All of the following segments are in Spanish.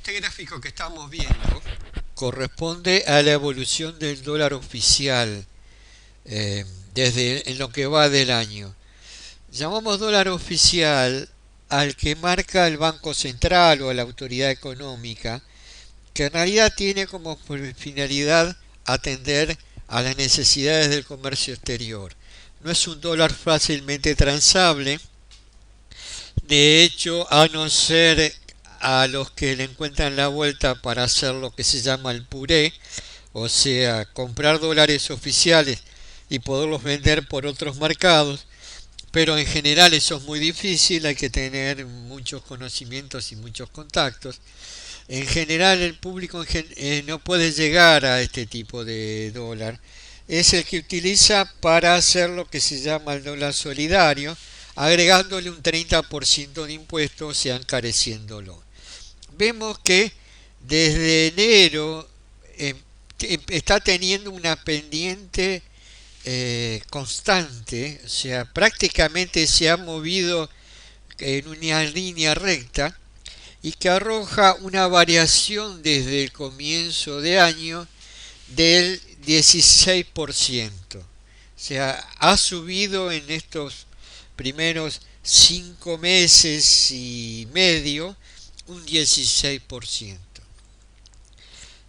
Este gráfico que estamos viendo corresponde a la evolución del dólar oficial desde en lo que va del año. Llamamos dólar oficial al que marca el Banco Central o la autoridad económica, que en realidad tiene como finalidad atender a las necesidades del comercio exterior. No es un dólar fácilmente transable. De hecho, a no ser a los que le encuentran la vuelta para hacer lo que se llama el puré, o sea, comprar dólares oficiales y poderlos vender por otros mercados, pero en general eso es muy difícil, hay que tener muchos conocimientos y muchos contactos. En general el público no puede llegar a este tipo de dólar. Es el que utiliza para hacer lo que se llama el dólar solidario, agregándole un 30% de impuestos, o sea, encareciéndolo. Vemos que desde enero está teniendo una pendiente constante, o sea, prácticamente se ha movido en una línea recta y que arroja una variación desde el comienzo de año del 16%. O sea, ha subido en estos primeros 5 meses y medio un 16%.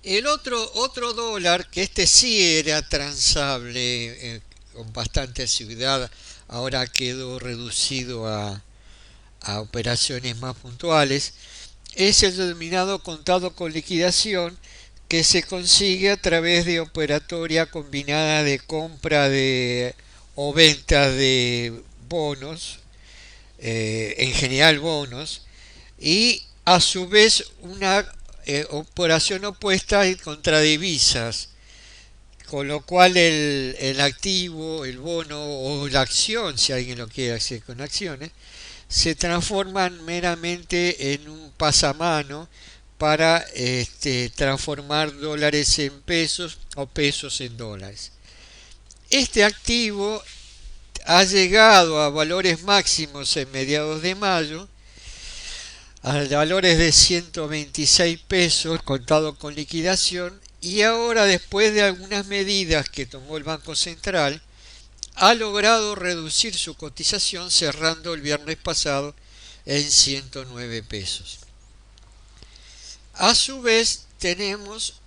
El otro dólar, que este sí era transable con bastante asiduidad, ahora quedó reducido a operaciones más puntuales, es el denominado contado con liquidación, que se consigue a través de operatoria combinada de compra de o venta de bonos, en general bonos, y a su vez una operación opuesta contra divisas, con lo cual el activo, el bono o la acción, si alguien lo quiere hacer con acciones, se transforman meramente en un pasamano para transformar dólares en pesos o pesos en dólares. Este activo ha llegado a valores máximos en mediados de mayo, a valores de 126 pesos contado con liquidación, y ahora, después de algunas medidas que tomó el Banco Central, ha logrado reducir su cotización, cerrando el viernes pasado en 109 pesos. A su vez tenemos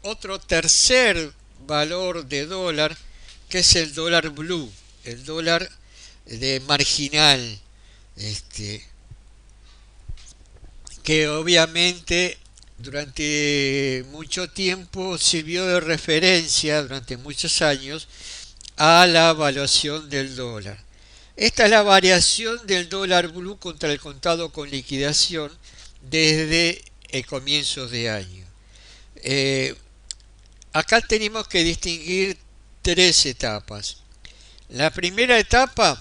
otro tercer valor de dólar, que es el dólar blue, el dólar de marginal, que obviamente durante mucho tiempo sirvió de referencia, durante muchos años, a la evaluación del dólar. Esta es la variación del dólar blue contra el contado con liquidación desde comienzos de año. Acá tenemos que distinguir tres etapas. La primera etapa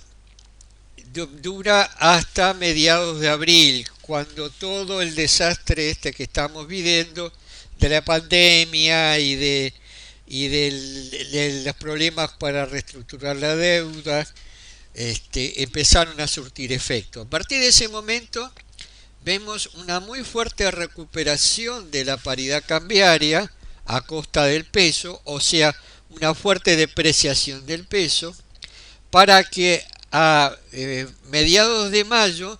dura hasta mediados de abril, cuando todo el desastre que estamos viviendo de la pandemia y de los problemas para reestructurar la deuda empezaron a surtir efecto. A partir de ese momento vemos una muy fuerte recuperación de la paridad cambiaria a costa del peso, o sea, una fuerte depreciación del peso, para que a mediados de mayo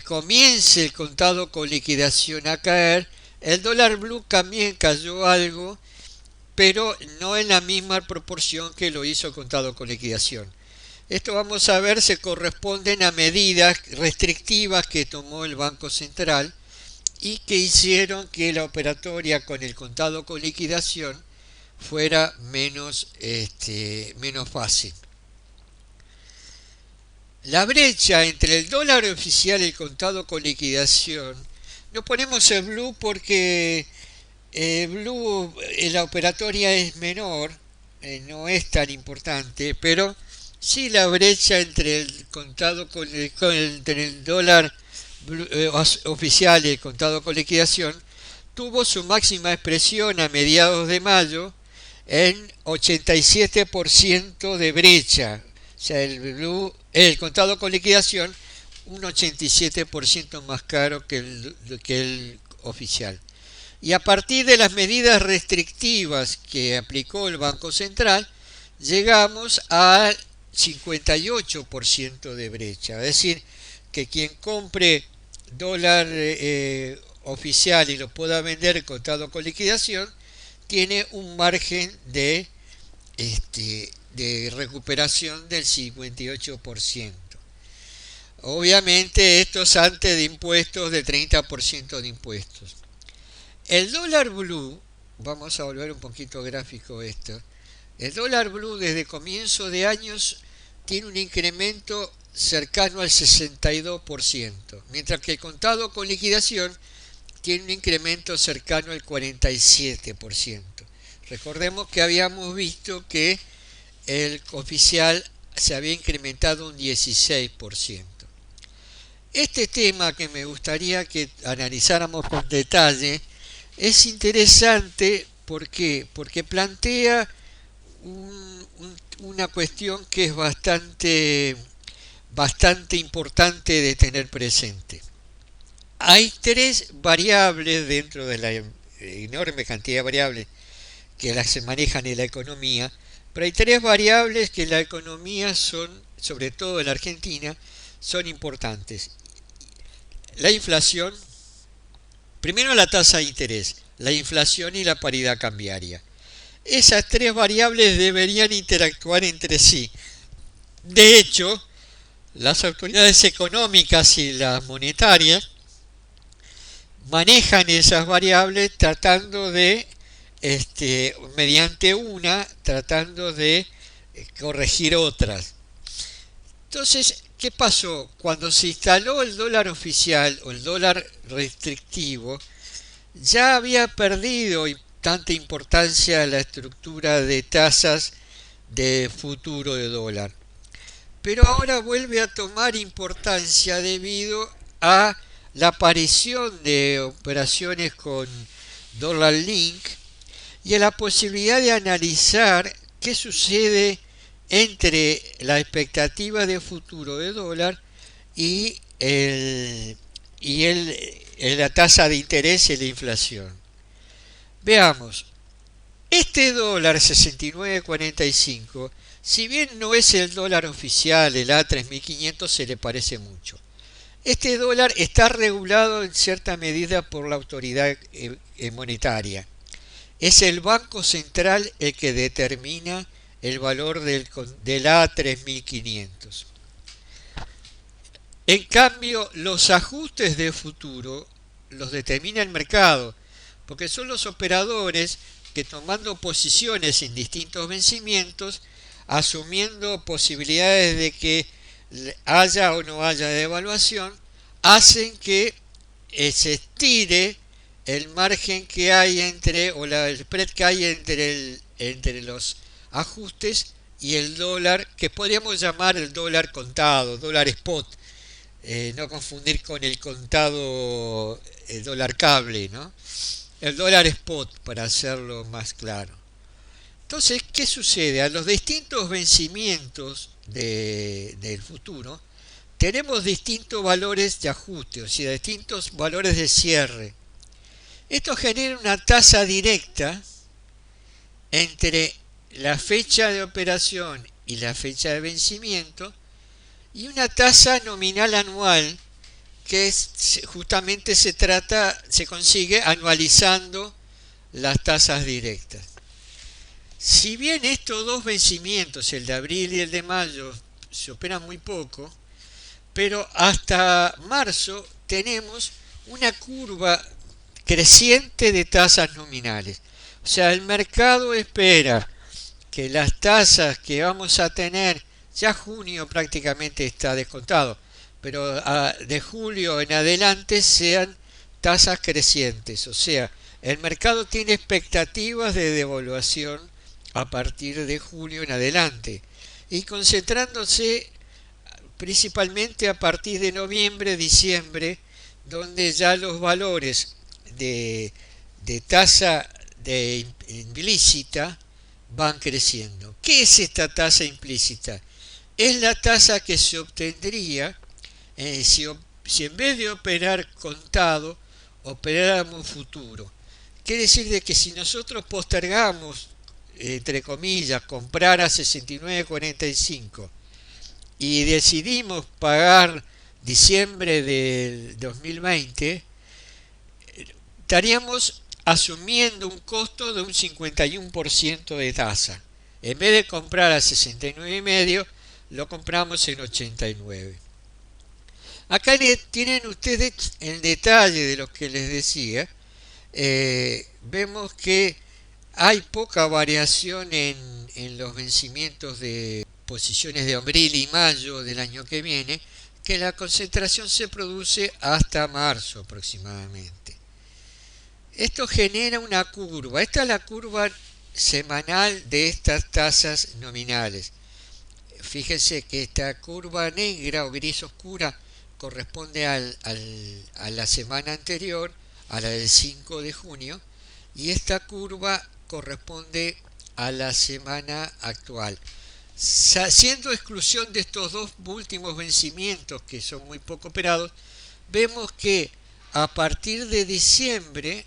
comience el contado con liquidación a caer. El dólar blue también cayó algo, pero no en la misma proporción que lo hizo el contado con liquidación. Esto, vamos a ver, se corresponden a medidas restrictivas que tomó el Banco Central y que hicieron que la operatoria con el contado con liquidación fuera menos fácil. La brecha entre el dólar oficial y el contado con liquidación, no ponemos el blue porque blue, la operatoria es menor, no es tan importante, pero sí la brecha entre el contado entre el dólar oficial y el contado con liquidación tuvo su máxima expresión a mediados de mayo en 87% de brecha. O sea, el contado con liquidación un 87% más caro que el oficial. Y a partir de las medidas restrictivas que aplicó el Banco Central, llegamos al 58% de brecha. Es decir, que quien compre dólar oficial y lo pueda vender contado con liquidación, tiene un margen de recuperación del 58%. Obviamente esto es antes de impuestos, del 30% de impuestos. El dólar blue, vamos a volver un poquito gráfico esto, el dólar blue desde comienzo de años tiene un incremento cercano al 62%, mientras que el contado con liquidación tiene un incremento cercano al 47%. Recordemos que habíamos visto que el oficial se había incrementado un 16%. Este tema que me gustaría que analizáramos con detalle es interesante. ¿Por qué? Porque plantea una cuestión que es bastante importante de tener presente. Hay tres variables dentro de la enorme cantidad de variables que se manejan en la economía, pero hay tres variables que en la economía son, sobre todo en la Argentina, son importantes. La inflación, primero la tasa de interés, la inflación y la paridad cambiaria. Esas tres variables deberían interactuar entre sí. De hecho, las autoridades económicas y las monetarias manejan esas variables tratando de, mediante una, tratando de corregir otras. Entonces, ¿qué pasó? Cuando se instaló el dólar oficial o el dólar restrictivo, ya había perdido tanta importancia la estructura de tasas de futuro de dólar. Pero ahora vuelve a tomar importancia debido a la aparición de operaciones con dólar link y a la posibilidad de analizar qué sucede entre la expectativa de futuro de dólar y la tasa de interés y la inflación. Veamos, este dólar 69.45, si bien no es el dólar oficial, el A3500, se le parece mucho. Este dólar está regulado en cierta medida por la autoridad monetaria. Es el Banco Central el que determina el valor del A3500. En cambio, los ajustes de futuro los determina el mercado, porque son los operadores que, tomando posiciones en distintos vencimientos, asumiendo posibilidades de que haya o no haya devaluación, hacen que se estire el margen que hay el spread que hay entre los ajustes y el dólar, que podríamos llamar el dólar contado, dólar spot, no confundir con el contado, el dólar cable, ¿no? El dólar spot, para hacerlo más claro. Entonces, ¿qué sucede? A los distintos vencimientos del futuro tenemos distintos valores de ajuste, o sea, distintos valores de cierre. Esto genera una tasa directa entre la fecha de operación y la fecha de vencimiento, y una tasa nominal anual que justamente se consigue anualizando las tasas directas. Si bien estos dos vencimientos, el de abril y el de mayo, se operan muy poco, pero hasta marzo tenemos una curva creciente de tasas nominales. O sea, el mercado espera que las tasas que vamos a tener, ya junio prácticamente está descontado, pero de julio en adelante sean tasas crecientes. O sea, el mercado tiene expectativas de devaluación a partir de julio en adelante, y concentrándose principalmente a partir de noviembre, diciembre, donde ya los valores de tasa implícita van creciendo. ¿Qué es esta tasa implícita? Es la tasa que se obtendría si en vez de operar contado, operáramos futuro. Quiere decir de que si nosotros postergamos, entre comillas, comprar a 69.45 y decidimos pagar diciembre del 2020, estaríamos asumiendo un costo de un 51% de tasa. En vez de comprar a 69,5, lo compramos en 89. Acá tienen ustedes el detalle de lo que les decía. Vemos que hay poca variación en los vencimientos de posiciones de abril y mayo del año que viene, que la concentración se produce hasta marzo aproximadamente. Esto genera una curva. Esta es la curva semanal de estas tasas nominales. Fíjense que esta curva negra o gris oscura corresponde a la semana anterior, a la del 5 de junio, y esta curva corresponde a la semana actual. Haciendo exclusión de estos dos últimos vencimientos, que son muy poco operados, vemos que a partir de diciembre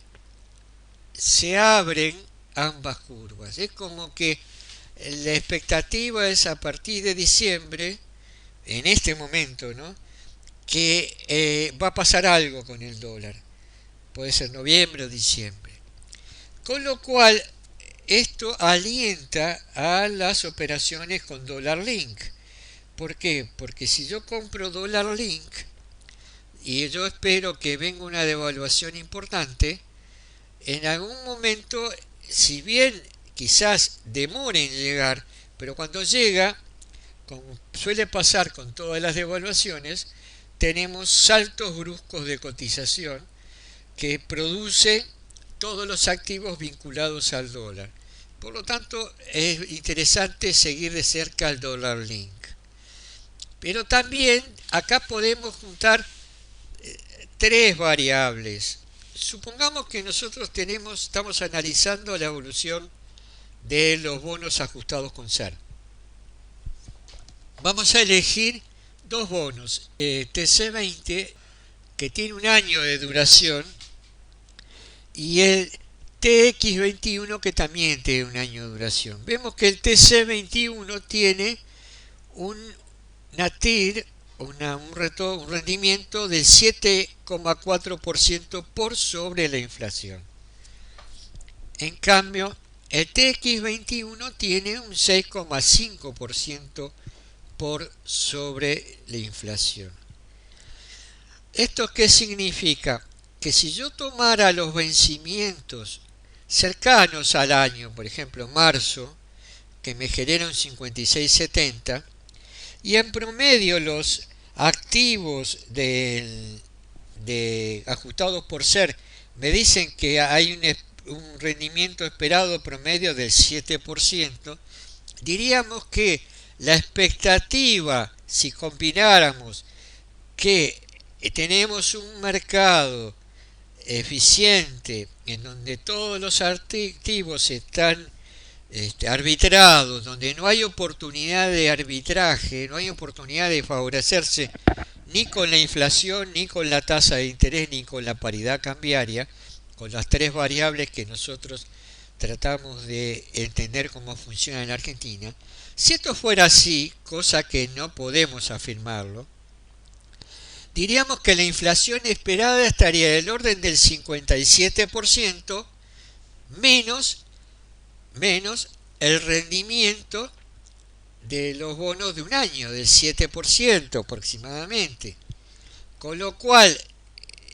se abren ambas curvas. Es como que la expectativa es a partir de diciembre, en este momento, ¿no?, que va a pasar algo con el dólar. Puede ser noviembre o diciembre. Con lo cual, esto alienta a las operaciones con dólar link. ¿Por qué? Porque si yo compro dólar link y yo espero que venga una devaluación importante, en algún momento, si bien quizás demore en llegar, pero cuando llega, como suele pasar con todas las devaluaciones, tenemos saltos bruscos de cotización que producen todos los activos vinculados al dólar. Por lo tanto, es interesante seguir de cerca el dólar link. Pero también acá podemos juntar tres variables. Supongamos que nosotros estamos analizando la evolución de los bonos ajustados con SER. Vamos a elegir dos bonos, TC20, que tiene un año de duración, y el TX21, que también tiene un año de duración. Vemos que el TC21 tiene una TIR, un rendimiento del 7,4% por sobre la inflación. En cambio, el TX21 tiene un 6,5% por sobre la inflación. ¿Esto qué significa? Que si yo tomara los vencimientos cercanos al año, por ejemplo marzo, que me genera un 56,70, y en promedio los activos ajustados por SER me dicen que hay un rendimiento esperado promedio del 7%, diríamos que la expectativa, si combináramos que tenemos un mercado eficiente en donde todos los activos están arbitrados, donde no hay oportunidad de arbitraje, no hay oportunidad de favorecerse ni con la inflación, ni con la tasa de interés, ni con la paridad cambiaria, con las tres variables que nosotros tratamos de entender cómo funciona en Argentina. Si esto fuera así, cosa que no podemos afirmarlo, diríamos que la inflación esperada estaría del orden del 57% menos el rendimiento de los bonos de un año, del 7% aproximadamente. Con lo cual,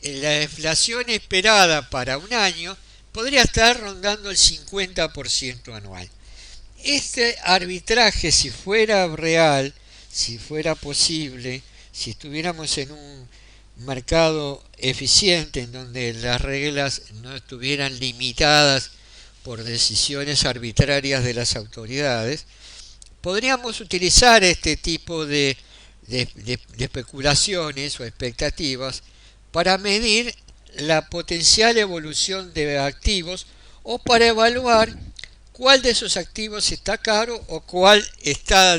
la inflación esperada para un año podría estar rondando el 50% anual. Este arbitraje, si fuera real, si fuera posible, si estuviéramos en un mercado eficiente en donde las reglas no estuvieran limitadas por decisiones arbitrarias de las autoridades, podríamos utilizar este tipo de especulaciones o expectativas para medir la potencial evolución de activos o para evaluar cuál de esos activos está caro o cuál está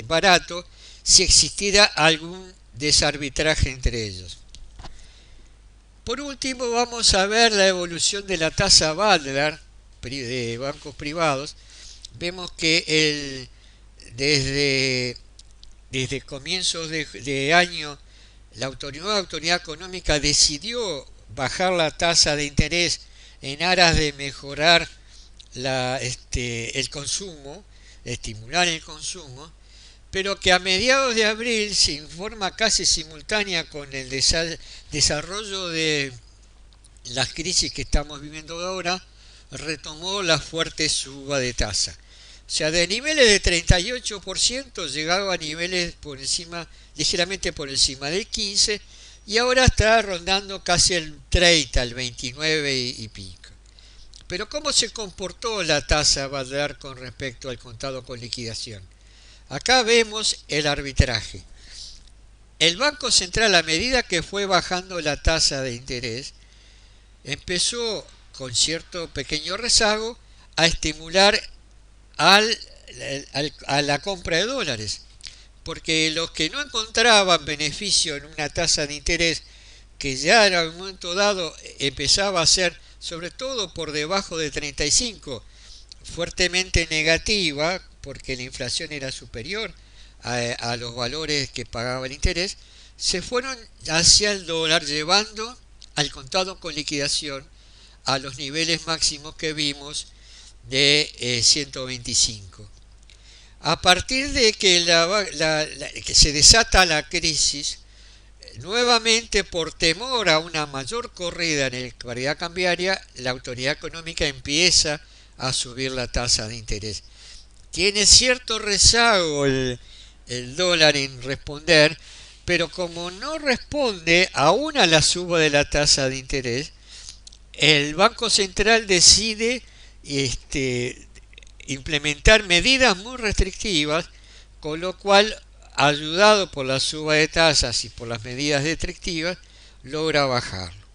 barato, si existiera algún desarbitraje entre ellos. Por último, vamos a ver la evolución de la tasa Butler de bancos privados. Vemos que desde, desde comienzos de año nueva autoridad económica decidió bajar la tasa de interés en aras de mejorar el consumo, estimular el consumo, pero que a mediados de abril, en forma casi simultánea con el desarrollo de las crisis que estamos viviendo ahora, retomó la fuerte suba de tasa. O sea, de niveles de 38% llegaba a niveles por encima, ligeramente por encima del 15%, y ahora está rondando casi el 30, el 29 y pico. Pero ¿cómo se comportó la tasa Balear con respecto al contado con liquidación? Acá vemos el arbitraje. El Banco Central, a medida que fue bajando la tasa de interés, empezó con cierto pequeño rezago a estimular a la compra de dólares, porque los que no encontraban beneficio en una tasa de interés que ya en un momento dado empezaba a ser, sobre todo por debajo de 35, fuertemente negativa, porque la inflación era superior a los valores que pagaba el interés, se fueron hacia el dólar, llevando al contado con liquidación a los niveles máximos que vimos de 125. A partir de que se desata la crisis, nuevamente por temor a una mayor corrida en la paridad cambiaria, la autoridad económica empieza a subir la tasa de interés. Tiene cierto rezago el dólar en responder, pero como no responde aún a la suba de la tasa de interés, el Banco Central decide implementar medidas muy restrictivas, con lo cual, ayudado por la suba de tasas y por las medidas restrictivas, logra bajarlo.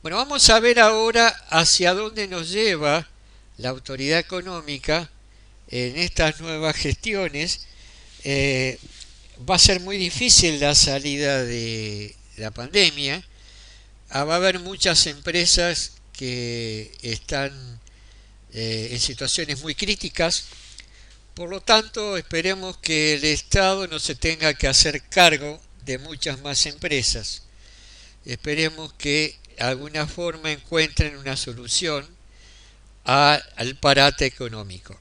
Bueno, vamos a ver ahora hacia dónde nos lleva la autoridad económica en estas nuevas gestiones. Va a ser muy difícil la salida de la pandemia. Va a haber muchas empresas que están en situaciones muy críticas. Por lo tanto, esperemos que el Estado no se tenga que hacer cargo de muchas más empresas. Esperemos que de alguna forma encuentren una solución al parate económico.